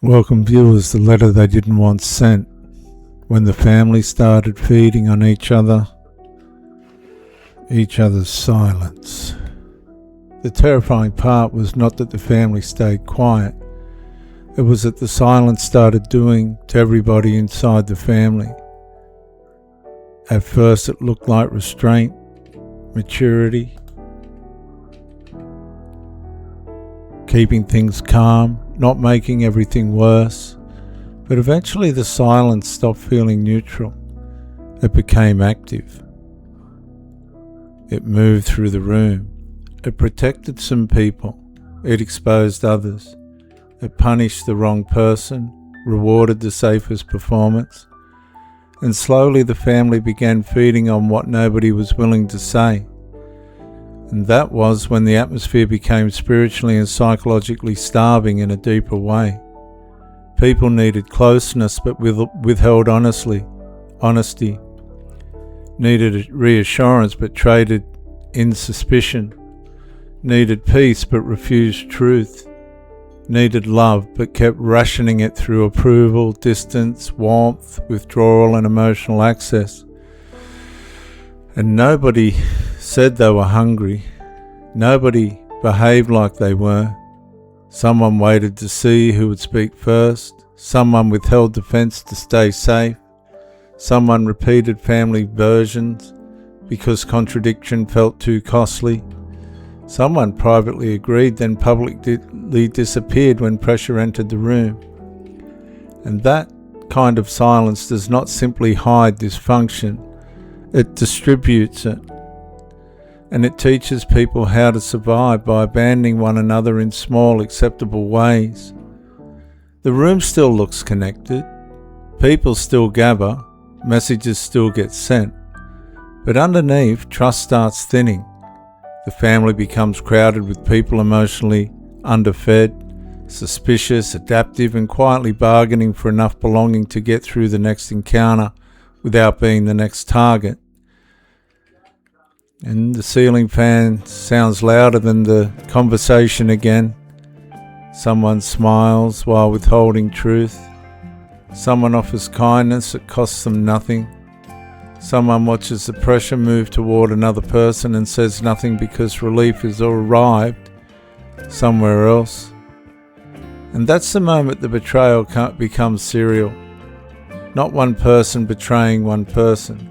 Welcome viewers, the letter they didn't want sent. When the family started feeding on each other's silence. The terrifying part was not that the family stayed quiet. It was that the silence started doing to everybody inside the family. At first it looked like restraint, maturity, keeping things calm, not making everything worse. But eventually the silence stopped feeling neutral. It became active. It moved through the room. It protected some people. It exposed others. It punished the wrong person, rewarded the safest performance. And slowly the family began feeding on what nobody was willing to say. And that was when the atmosphere became spiritually and psychologically starving in a deeper way. People needed closeness but withheld honesty. Needed reassurance but traded in suspicion. Needed peace but refused truth. Needed love but kept rationing it through approval, distance, warmth, withdrawal and emotional access. And nobody said they were hungry. Nobody behaved like they were. Someone waited to see who would speak first. Someone withheld defense to stay safe. Someone repeated family versions because contradiction felt too costly. Someone privately agreed, then publicly disappeared when pressure entered the room. And that kind of silence does not simply hide dysfunction, it distributes it. And it teaches people how to survive by abandoning one another in small, acceptable ways. The room still looks connected. People still gather. Messages still get sent. But underneath, trust starts thinning. The family becomes crowded with people emotionally underfed, suspicious, adaptive, and quietly bargaining for enough belonging to get through the next encounter without being the next target. And the ceiling fan sounds louder than the conversation again. Someone smiles while withholding truth. Someone offers kindness that costs them nothing. Someone watches the pressure move toward another person and says nothing because relief has arrived somewhere else. And that's the moment the betrayal becomes serial. Not one person betraying one person.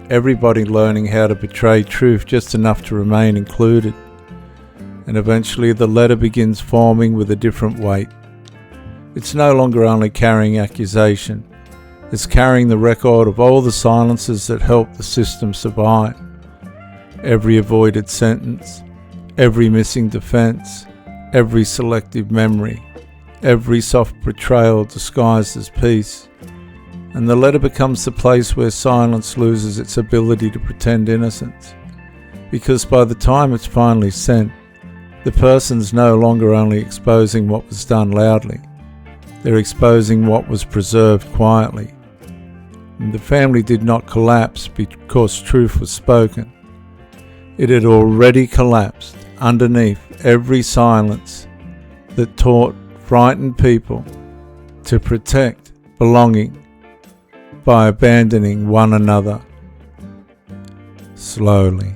Everybody learning how to betray truth just enough to remain included. And eventually the letter begins forming with a different weight. It's no longer only carrying accusation. It's carrying the record of all the silences that helped the system survive. Every avoided sentence, every missing defense, every selective memory, every soft betrayal disguised as peace. And the letter becomes the place where silence loses its ability to pretend innocence. Because by the time it's finally sent, the person's no longer only exposing what was done loudly. They're exposing what was preserved quietly. And the family did not collapse because truth was spoken. It had already collapsed underneath every silence that taught frightened people to protect belonging by abandoning one another slowly.